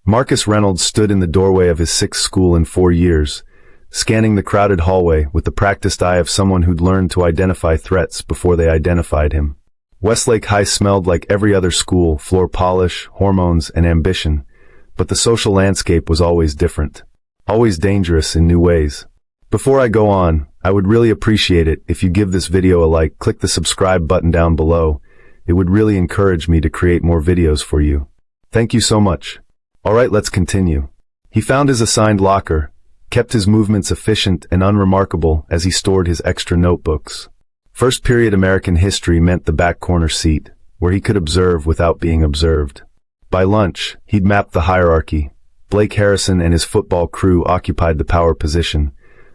Marcus Reynolds stood in the doorway of his sixth school in 4 years, scanning the crowded hallway with the practiced eye of someone who'd learned to identify threats before they identified him. Westlake High smelled like every other school, floor polish, hormones, and ambition, but the social landscape was always different, always dangerous in new ways. Before I go on, I would really appreciate it if you give this video a like, click the subscribe button down below. It would really encourage me to create more videos for you. Thank you so much. Alright, let's continue. He found his assigned locker, kept his movements efficient and unremarkable as he stored his extra notebooks. First period American history meant the back corner seat, where he could observe without being observed. By lunch, he'd mapped the hierarchy. Blake Harrison and his football crew occupied the power position,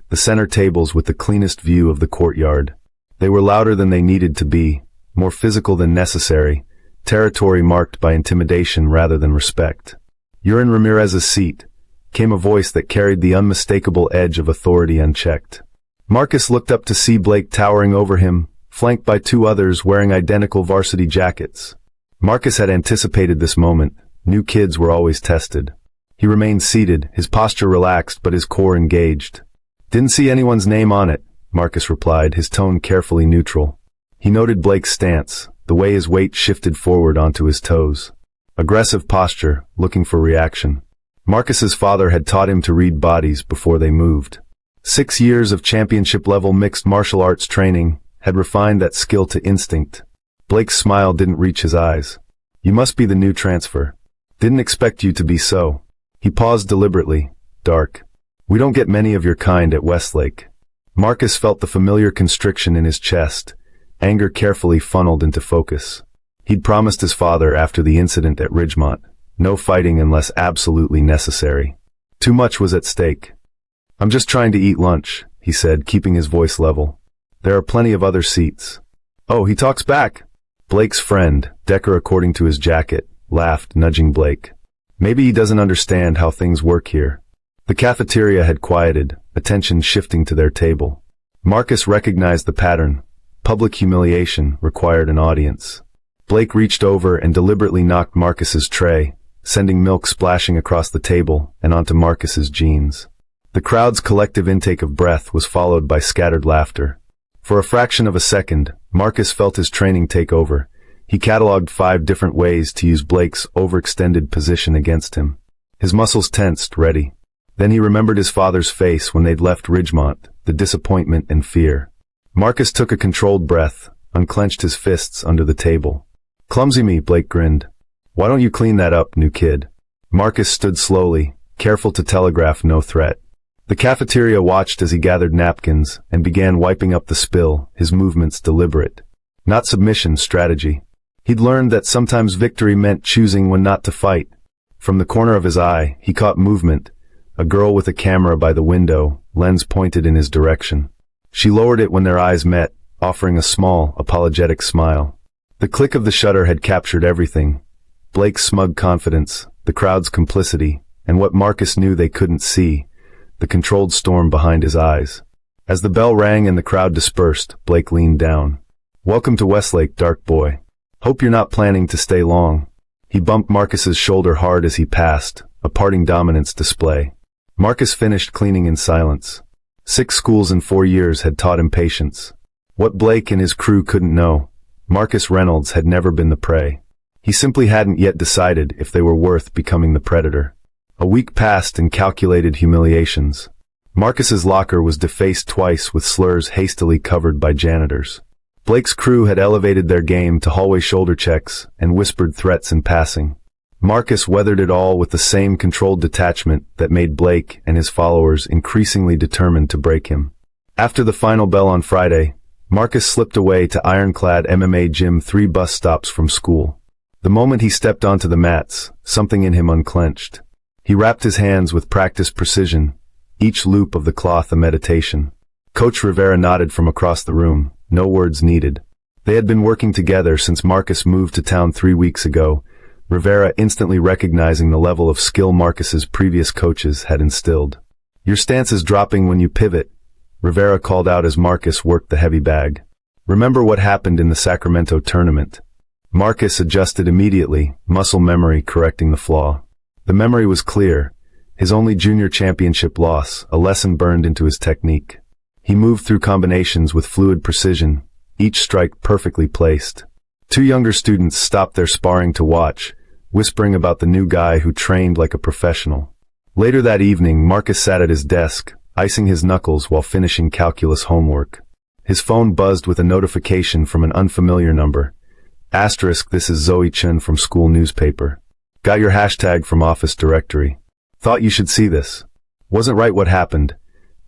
the center tables with the cleanest view of the courtyard. They were louder than they needed to be, more physical than necessary, territory marked by intimidation rather than respect. "You're in Ramirez's seat," came a voice that carried the unmistakable edge of authority unchecked. Marcus looked up to see Blake towering over him, flanked by 2 others wearing identical varsity jackets. Marcus had anticipated this moment. New kids were always tested. He remained seated, his posture relaxed but his core engaged. "Didn't see anyone's name on it," Marcus replied, his tone carefully neutral. He noted Blake's stance, the way his weight shifted forward onto his toes. Aggressive posture, looking for reaction. Marcus's father had taught him to read bodies before they moved. 6 years of championship-level mixed martial arts training had refined that skill to instinct. Blake's smile didn't reach his eyes. "You must be the new transfer. Didn't expect you to be so." He paused deliberately, dark. "We don't get many of your kind at Westlake." Marcus felt the familiar constriction in his chest, anger carefully funneled into focus. He'd promised his father after the incident at Ridgemont, no fighting unless absolutely necessary. Too much was at stake. "I'm just trying to eat lunch," he said, keeping his voice level. "There are plenty of other seats." "Oh, he talks back." Blake's friend, Decker according to his jacket, laughed, nudging Blake. "Maybe he doesn't understand how things work here." The cafeteria had quieted, attention shifting to their table. Marcus recognized the pattern. Public humiliation required an audience. Blake reached over and deliberately knocked Marcus's tray, sending milk splashing across the table and onto Marcus's jeans. The crowd's collective intake of breath was followed by scattered laughter. For a fraction of a second, Marcus felt his training take over. He cataloged 5 different ways to use Blake's overextended position against him. His muscles tensed, ready. Then he remembered his father's face when they'd left Ridgemont, the disappointment and fear. Marcus took a controlled breath, unclenched his fists under the table. "Clumsy me," Blake grinned. "Why don't you clean that up, new kid?" Marcus stood slowly, careful to telegraph no threat. The cafeteria watched as he gathered napkins and began wiping up the spill, his movements deliberate. Not submission, strategy. He'd learned that sometimes victory meant choosing when not to fight. From the corner of his eye, he caught movement. A girl with a camera by the window, lens pointed in his direction. She lowered it when their eyes met, offering a small, apologetic smile. The click of the shutter had captured everything. Blake's smug confidence, the crowd's complicity, and what Marcus knew they couldn't see, the controlled storm behind his eyes. As the bell rang and the crowd dispersed, Blake leaned down. "Welcome to Westlake, dark boy. Hope you're not planning to stay long." He bumped Marcus's shoulder hard as he passed, a parting dominance display. Marcus finished cleaning in silence. 6 schools in 4 years had taught him patience. What Blake and his crew couldn't know, Marcus Reynolds had never been the prey. He simply hadn't yet decided if they were worth becoming the predator. A week passed in calculated humiliations. Marcus's locker was defaced twice with slurs hastily covered by janitors. Blake's crew had elevated their game to hallway shoulder checks and whispered threats in passing. Marcus weathered it all with the same controlled detachment that made Blake and his followers increasingly determined to break him. After the final bell on Friday, Marcus slipped away to ironclad MMA gym 3 bus stops from school. The moment he stepped onto the mats, something in him unclenched. He wrapped his hands with practiced precision, each loop of the cloth a meditation. Coach Rivera nodded from across the room, no words needed. They had been working together since Marcus moved to town 3 weeks ago, Rivera instantly recognizing the level of skill Marcus's previous coaches had instilled. "Your stance is dropping when you pivot," Rivera called out as Marcus worked the heavy bag. "Remember what happened in the Sacramento tournament." Marcus adjusted immediately, muscle memory correcting the flaw. The memory was clear. His only junior championship loss, a lesson burned into his technique. He moved through combinations with fluid precision, each strike perfectly placed. Two younger students stopped their sparring to watch, whispering about the new guy who trained like a professional. Later that evening, Marcus sat at his desk, icing his knuckles while finishing calculus homework. His phone buzzed with a notification from an unfamiliar number. Asterisk, this is Zoe Chen from school newspaper. Got your hashtag from office directory. Thought you should see this. Wasn't right what happened.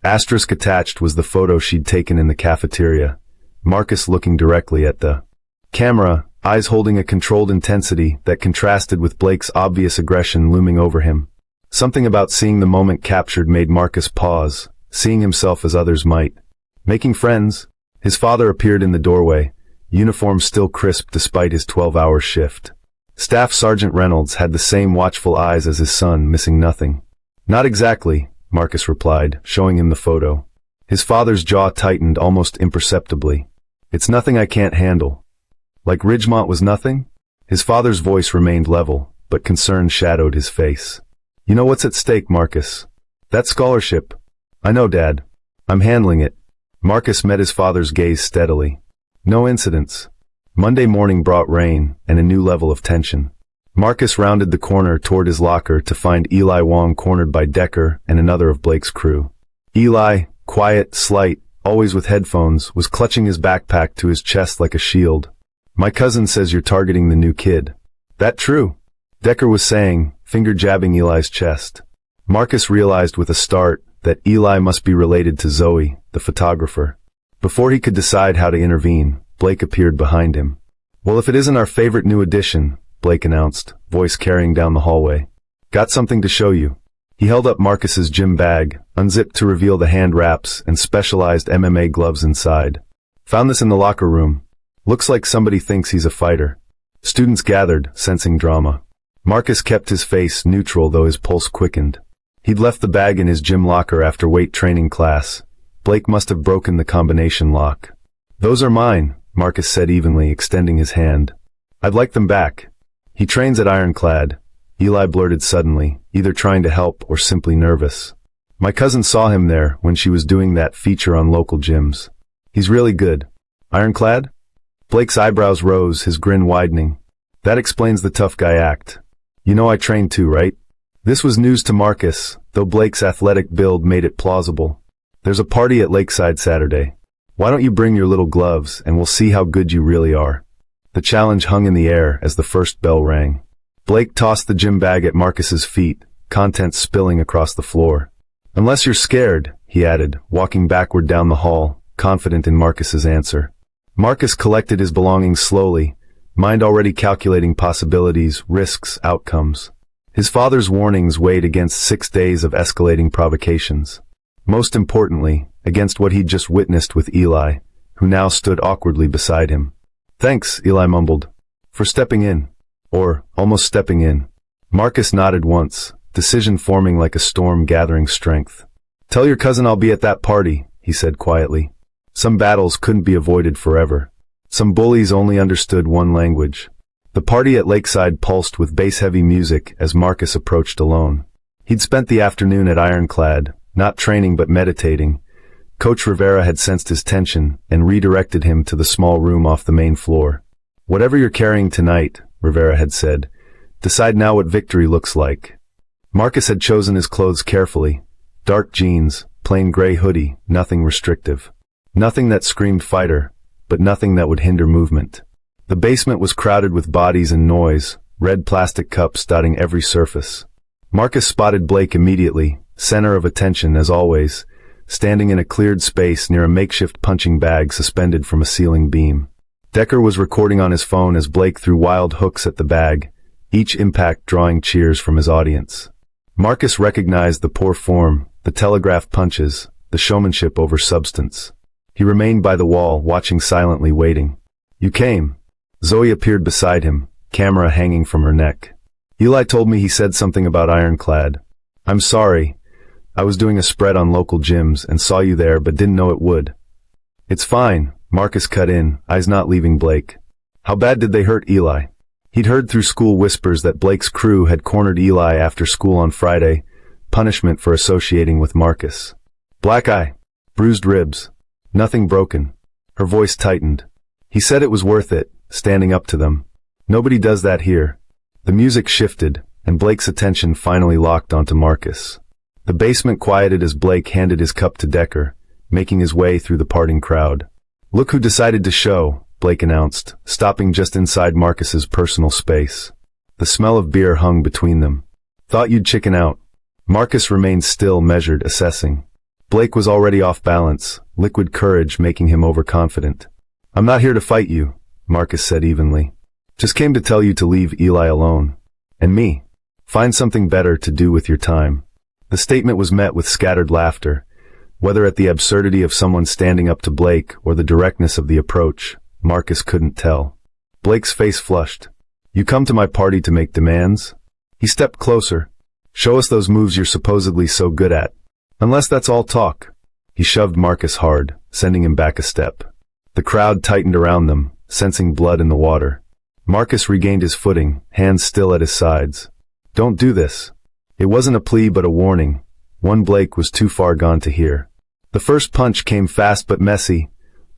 Asterisk attached was the photo she'd taken in the cafeteria. Marcus looking directly at the camera, eyes holding a controlled intensity that contrasted with Blake's obvious aggression looming over him. Something about seeing the moment captured made Marcus pause, seeing himself as others might. Making friends? His father appeared in the doorway, uniform still crisp despite his 12-hour shift. Staff Sergeant Reynolds had the same watchful eyes as his son, missing nothing. Not exactly, Marcus replied, showing him the photo. His father's jaw tightened almost imperceptibly. It's nothing I can't handle. Like Ridgemont was nothing? His father's voice remained level, but concern shadowed his face. You know what's at stake, Marcus? That scholarship. I know, Dad. I'm handling it. Marcus met his father's gaze steadily. No incidents. Monday morning brought rain and a new level of tension. Marcus rounded the corner toward his locker to find Eli Wong cornered by Decker and another of Blake's crew. Eli, quiet, slight, always with headphones, was clutching his backpack to his chest like a shield. My cousin says you're targeting the new kid. That true? Decker was saying, finger jabbing Eli's chest. Marcus realized with a start that Eli must be related to Zoe, the photographer. Before he could decide how to intervene, Blake appeared behind him. Well, if it isn't our favorite new addition, Blake announced, voice carrying down the hallway. Got something to show you. He held up Marcus's gym bag, unzipped to reveal the hand wraps and specialized MMA gloves inside. Found this in the locker room. Looks like somebody thinks he's a fighter. Students gathered, sensing drama. Marcus kept his face neutral though his pulse quickened. He'd left the bag in his gym locker after weight training class. Blake must have broken the combination lock. Those are mine, Marcus said evenly, extending his hand. I'd like them back. He trains at Ironclad. Eli blurted suddenly, either trying to help or simply nervous. My cousin saw him there when she was doing that feature on local gyms. He's really good. Ironclad? Blake's eyebrows rose, his grin widening. That explains the tough guy act. You know I train too, right? This was news to Marcus, though Blake's athletic build made it plausible. There's a party at Lakeside Saturday. Why don't you bring your little gloves and we'll see how good you really are? The challenge hung in the air as the first bell rang. Blake tossed the gym bag at Marcus's feet, contents spilling across the floor. Unless you're scared, he added, walking backward down the hall, confident in Marcus's answer. Marcus collected his belongings slowly, mind already calculating possibilities, risks, outcomes. His father's warnings weighed against 6 days of escalating provocations. Most importantly, against what he'd just witnessed with Eli, who now stood awkwardly beside him. Thanks, Eli mumbled. For stepping in. Or, almost stepping in. Marcus nodded once, decision forming like a storm gathering strength. Tell your cousin I'll be at that party, he said quietly. Some battles couldn't be avoided forever. Some bullies only understood one language. The party at Lakeside pulsed with bass-heavy music as Marcus approached alone. He'd spent the afternoon at Ironclad, not training but meditating. Coach Rivera had sensed his tension and redirected him to the small room off the main floor. Whatever you're carrying tonight, Rivera had said, decide now what victory looks like. Marcus had chosen his clothes carefully. Dark jeans, plain gray hoodie, nothing restrictive. Nothing that screamed fighter, but nothing that would hinder movement. The basement was crowded with bodies and noise, red plastic cups dotting every surface. Marcus spotted Blake immediately, center of attention as always, standing in a cleared space near a makeshift punching bag suspended from a ceiling beam. Decker was recording on his phone as Blake threw wild hooks at the bag, each impact drawing cheers from his audience. Marcus recognized the poor form, the telegraphed punches, the showmanship over substance. He remained by the wall, watching silently, waiting. You came. Zoe appeared beside him, camera hanging from her neck. Eli told me he said something about Ironclad. I'm sorry. I was doing a spread on local gyms and saw you there but didn't know it would. It's fine, Marcus cut in, eyes not leaving Blake. How bad did they hurt Eli? He'd heard through school whispers that Blake's crew had cornered Eli after school on Friday, punishment for associating with Marcus. Black eye, bruised ribs, nothing broken. Her voice tightened. He said it was worth it, standing up to them. Nobody does that here. The music shifted, and Blake's attention finally locked onto Marcus. The basement quieted as Blake handed his cup to Decker, making his way through the parting crowd. Look who decided to show, Blake announced, stopping just inside Marcus's personal space. The smell of beer hung between them. Thought you'd chicken out. Marcus remained still, measured, assessing. Blake was already off balance, liquid courage making him overconfident. I'm not here to fight you, Marcus said evenly. Just came to tell you to leave Eli alone. And me. Find something better to do with your time. The statement was met with scattered laughter. Whether at the absurdity of someone standing up to Blake or the directness of the approach, Marcus couldn't tell. Blake's face flushed. You come to my party to make demands? He stepped closer. Show us those moves you're supposedly so good at. Unless that's all talk. He shoved Marcus hard, sending him back a step. The crowd tightened around them, sensing blood in the water. Marcus regained his footing, hands still at his sides. Don't do this. It wasn't a plea but a warning. One Blake was too far gone to hear. The first punch came fast but messy,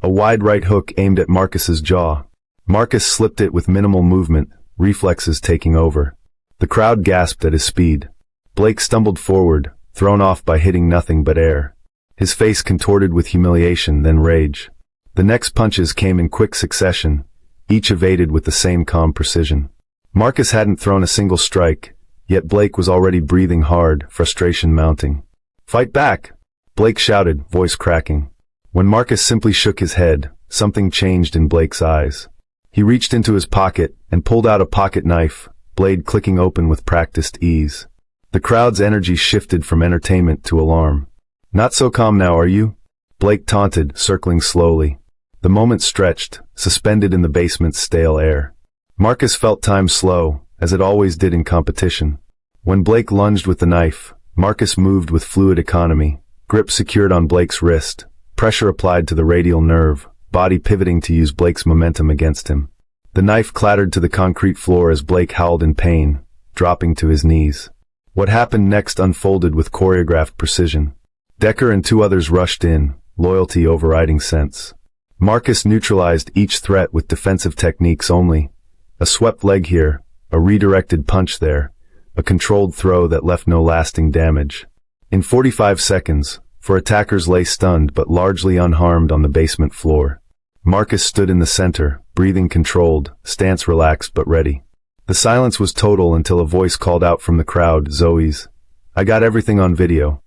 a wide right hook aimed at Marcus's jaw. Marcus slipped it with minimal movement, reflexes taking over. The crowd gasped at his speed. Blake stumbled forward, thrown off by hitting nothing but air. His face contorted with humiliation, then rage. The next punches came in quick succession, each evaded with the same calm precision. Marcus hadn't thrown a single strike, yet Blake was already breathing hard, frustration mounting. Fight back! Blake shouted, voice cracking. When Marcus simply shook his head, something changed in Blake's eyes. He reached into his pocket and pulled out a pocket knife, blade clicking open with practiced ease. The crowd's energy shifted from entertainment to alarm. Not so calm now, are you? Blake taunted, circling slowly. The moment stretched, suspended in the basement's stale air. Marcus felt time slow, as it always did in competition. When Blake lunged with the knife, Marcus moved with fluid economy, grip secured on Blake's wrist, pressure applied to the radial nerve, body pivoting to use Blake's momentum against him. The knife clattered to the concrete floor as Blake howled in pain, dropping to his knees. What happened next unfolded with choreographed precision. Decker and two others rushed in, loyalty overriding sense. Marcus neutralized each threat with defensive techniques only. A swept leg here, a redirected punch there, a controlled throw that left no lasting damage. In 45 seconds, four attackers lay stunned but largely unharmed on the basement floor. Marcus stood in the center, breathing controlled, stance relaxed but ready. The silence was total until a voice called out from the crowd, Zoe's. I got everything on video.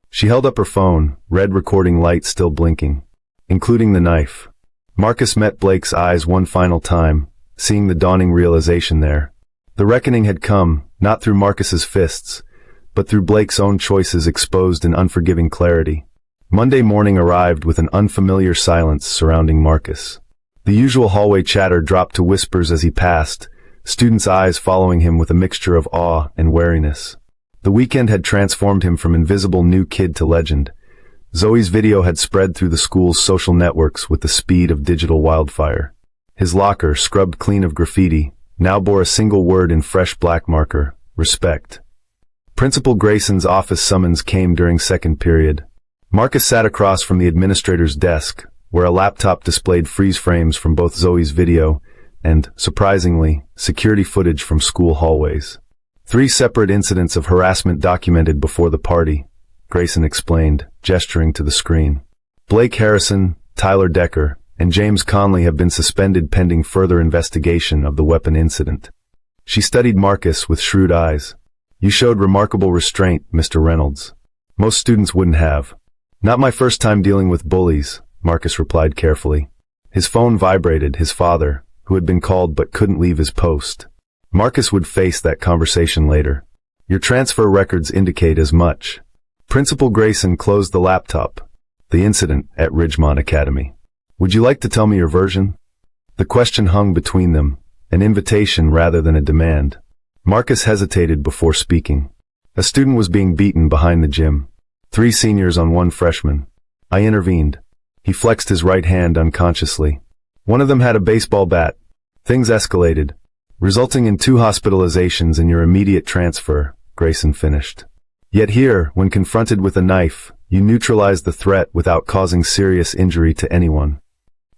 She held up her phone, red recording light still blinking, including the knife. Marcus met Blake's eyes one final time, seeing the dawning realization there. The reckoning had come, not through Marcus's fists, but through Blake's own choices exposed in unforgiving clarity. Monday morning arrived with an unfamiliar silence surrounding Marcus. The usual hallway chatter dropped to whispers as he passed, students' eyes following him with a mixture of awe and wariness. The weekend had transformed him from invisible new kid to legend. Zoe's video had spread through the school's social networks with the speed of digital wildfire. His locker, scrubbed clean of graffiti, now bore a single word in fresh black marker, respect. Principal Grayson's office summons came during second period. Marcus sat across from the administrator's desk, where a laptop displayed freeze frames from both Zoe's video and, surprisingly, security footage from school hallways. 3 separate incidents of harassment documented before the party, Grayson explained, gesturing to the screen. Blake Harrison, Tyler Decker, and James Conley have been suspended pending further investigation of the weapon incident. She studied Marcus with shrewd eyes. You showed remarkable restraint, Mr. Reynolds. Most students wouldn't have. Not my first time dealing with bullies, Marcus replied carefully. His phone vibrated, his father, who had been called but couldn't leave his post. Marcus would face that conversation later. Your transfer records indicate as much. Principal Grayson closed the laptop. The incident at Ridgemont Academy. Would you like to tell me your version? The question hung between them, an invitation rather than a demand. Marcus hesitated before speaking. A student was being beaten behind the gym. 3 seniors on 1 freshman. I intervened. He flexed his right hand unconsciously. One of them had a baseball bat. Things escalated. resulting in 2 hospitalizations and your immediate transfer, Grayson finished. Yet here, when confronted with a knife, you neutralized the threat without causing serious injury to anyone.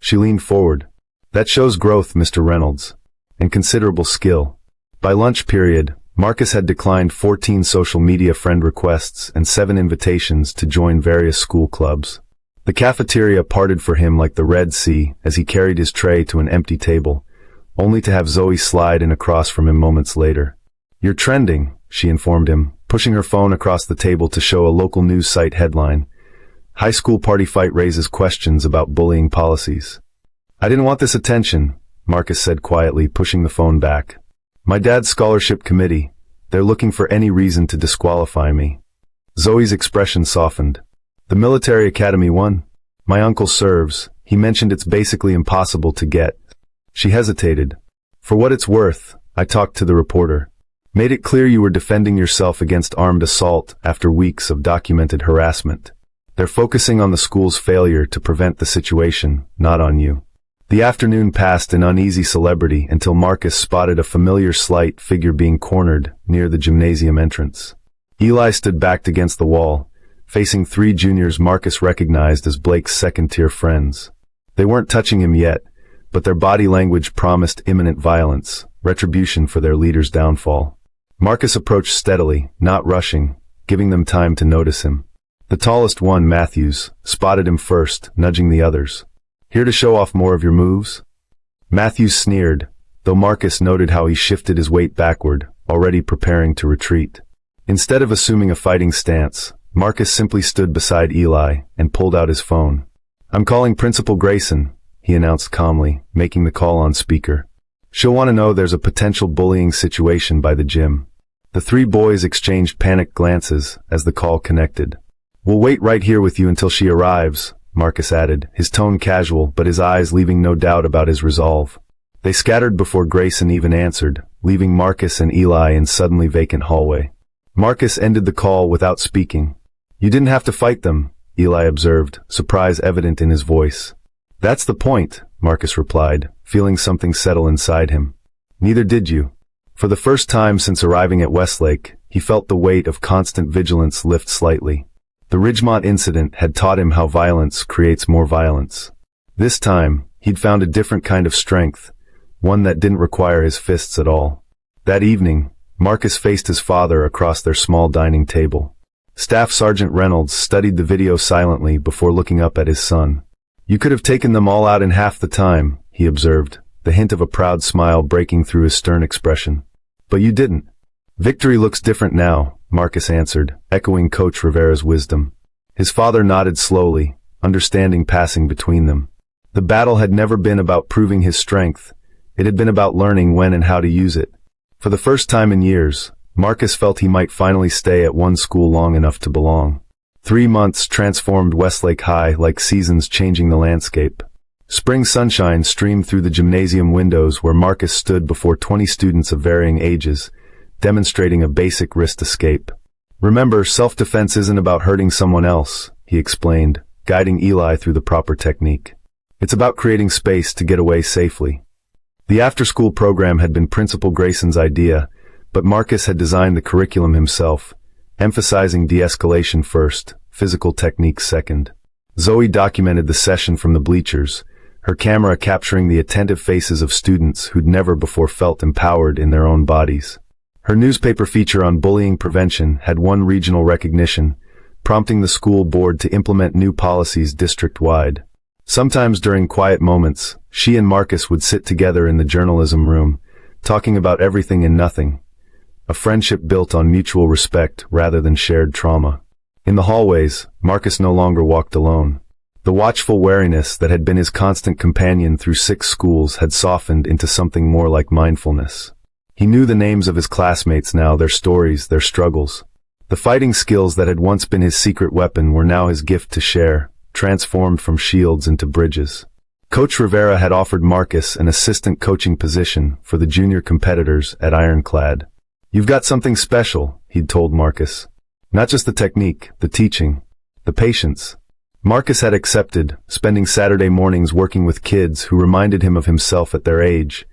She leaned forward. That shows growth, Mr. Reynolds, and considerable skill. By lunch period, Marcus had declined 14 social media friend requests and 7 invitations to join various school clubs. The cafeteria parted for him like the Red Sea as he carried his tray to an empty table, only to have Zoe slide in across from him moments later. "You're trending," she informed him, pushing her phone across the table to show a local news site headline. "High school party fight raises questions about bullying policies." "I didn't want this attention," Marcus said quietly, pushing the phone back. "My dad's scholarship committee. They're looking for any reason to disqualify me." Zoe's expression softened. "The military academy one? My uncle serves. He mentioned it's basically impossible to get." She hesitated. "For what it's worth, I talked to the reporter. Made it clear you were defending yourself against armed assault after weeks of documented harassment. They're focusing on the school's failure to prevent the situation, not on you." The afternoon passed in uneasy celebrity until Marcus spotted a familiar slight figure being cornered near the gymnasium entrance. Eli stood backed against the wall, facing 3 juniors Marcus recognized as Blake's second-tier friends. They weren't touching him yet, but their body language promised imminent violence, retribution for their leader's downfall. Marcus approached steadily, not rushing, giving them time to notice him. The tallest one, Matthews, spotted him first, nudging the others. "Here to show off more of your moves?" Matthews sneered, though Marcus noted how he shifted his weight backward, already preparing to retreat. Instead of assuming a fighting stance, Marcus simply stood beside Eli and pulled out his phone. "I'm calling Principal Grayson," he announced calmly, making the call on speaker. "She'll want to know there's a potential bullying situation by the gym." The 3 boys exchanged panicked glances as the call connected. "We'll wait right here with you until she arrives," Marcus added, his tone casual but his eyes leaving no doubt about his resolve. They scattered before Grayson even answered, leaving Marcus and Eli in suddenly vacant hallway. Marcus ended the call without speaking. "You didn't have to fight them," Eli observed, surprise evident in his voice. "That's the point," Marcus replied, feeling something settle inside him. "Neither did you." For the first time since arriving at Westlake, he felt the weight of constant vigilance lift slightly. The Ridgemont incident had taught him how violence creates more violence. This time, he'd found a different kind of strength, one that didn't require his fists at all. That evening, Marcus faced his father across their small dining table. Staff Sergeant Reynolds studied the video silently before looking up at his son. "You could have taken them all out in half the time," he observed, the hint of a proud smile breaking through his stern expression. "But you didn't." "Victory looks different now," Marcus answered, echoing Coach Rivera's wisdom. His father nodded slowly, understanding passing between them. The battle had never been about proving his strength. It had been about learning when and how to use it. For the first time in years, Marcus felt he might finally stay at one school long enough to belong. 3 months transformed Westlake High like seasons changing the landscape. Spring sunshine streamed through the gymnasium windows where Marcus stood before 20 students of varying ages, demonstrating a basic wrist escape. "Remember, self-defense isn't about hurting someone else," he explained, guiding Eli through the proper technique. "It's about creating space to get away safely." The after-school program had been Principal Grayson's idea, but Marcus had designed the curriculum himself, emphasizing de-escalation first, physical techniques second. Zoe documented the session from the bleachers, her camera capturing the attentive faces of students who'd never before felt empowered in their own bodies. Her newspaper feature on bullying prevention had won regional recognition, prompting the school board to implement new policies district-wide. Sometimes during quiet moments, she and Marcus would sit together in the journalism room, talking about everything and nothing, a friendship built on mutual respect rather than shared trauma. In the hallways, Marcus no longer walked alone. The watchful wariness that had been his constant companion through 6 schools had softened into something more like mindfulness. He knew the names of his classmates now, their stories, their struggles. The fighting skills that had once been his secret weapon were now his gift to share, transformed from shields into bridges. Coach Rivera had offered Marcus an assistant coaching position for the junior competitors at Ironclad. "You've got something special," he'd told Marcus. "Not just the technique, the teaching, the patience." Marcus had accepted, spending Saturday mornings working with kids who reminded him of himself at their age,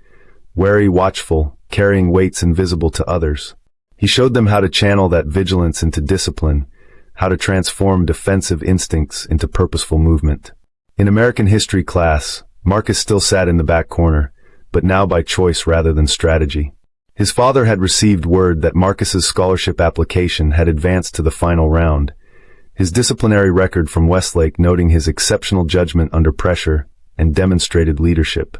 wary, watchful, carrying weights invisible to others. He showed them how to channel that vigilance into discipline, how to transform defensive instincts into purposeful movement. In American history class, Marcus still sat in the back corner, but now by choice rather than strategy. His father had received word that Marcus's scholarship application had advanced to the final round, his disciplinary record from Westlake noting his exceptional judgment under pressure and demonstrated leadership.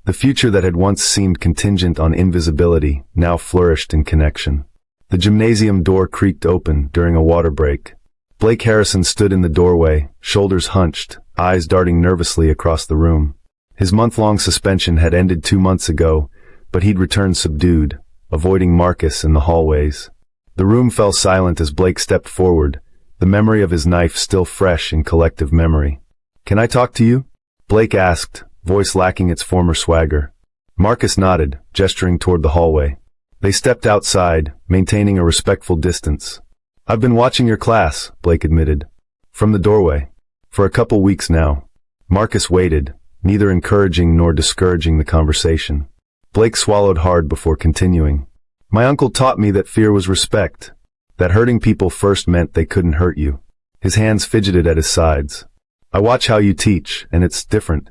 The future that had once seemed contingent on invisibility now flourished in connection. The gymnasium door creaked open during a water break. Blake Harrison stood in the doorway, shoulders hunched, eyes darting nervously across the room. His month-long suspension had ended 2 months ago, but he'd returned subdued, avoiding Marcus in the hallways. The room fell silent as Blake stepped forward, the memory of his knife still fresh in collective memory. "Can I talk to you?" Blake asked, voice lacking its former swagger. Marcus nodded, gesturing toward the hallway. They stepped outside, maintaining a respectful distance. "I've been watching your class," Blake admitted. From the doorway. "For a couple weeks now." Marcus waited, neither encouraging nor discouraging the conversation. Blake swallowed hard before continuing. "My uncle taught me that fear was respect, that hurting people first meant they couldn't hurt you." His hands fidgeted at his sides. "I watch how you teach, and it's different."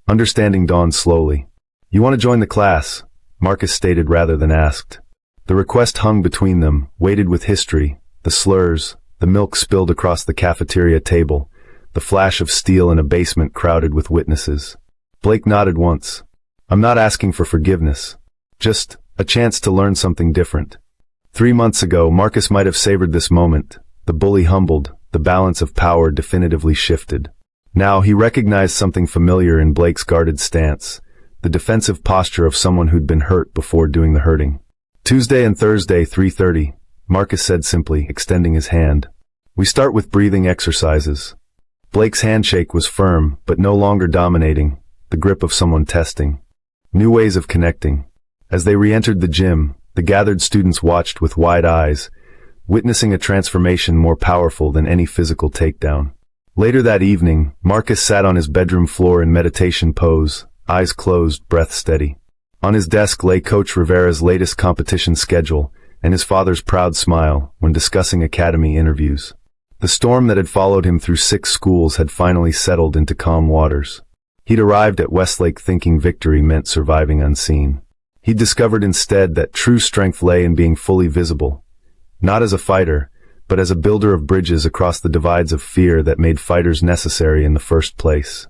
Understanding dawned slowly. "You want to join the class?" Marcus stated rather than asked. The request hung between them, weighted with history, the slurs, the milk spilled across the cafeteria table, the flash of steel in a basement crowded with witnesses. Blake nodded once. "I'm not asking for forgiveness. Just a chance to learn something different." 3 months ago, Marcus might have savored this moment. The bully humbled, the balance of power definitively shifted. Now he recognized something familiar in Blake's guarded stance, the defensive posture of someone who'd been hurt before doing the hurting. "Tuesday and Thursday, 3:30, Marcus said simply, extending his hand. "We start with breathing exercises." Blake's handshake was firm, but no longer dominating, the grip of someone testing. New ways of connecting. As they re-entered the gym, the gathered students watched with wide eyes, witnessing a transformation more powerful than any physical takedown. Later that evening, Marcus sat on his bedroom floor in meditation pose, eyes closed, breath steady. On his desk lay Coach Rivera's latest competition schedule, and his father's proud smile when discussing academy interviews. The storm that had followed him through 6 schools had finally settled into calm waters. He'd arrived at Westlake thinking victory meant surviving unseen. He'd discovered instead that true strength lay in being fully visible, not as a fighter, but as a builder of bridges across the divides of fear that made fighters necessary in the first place.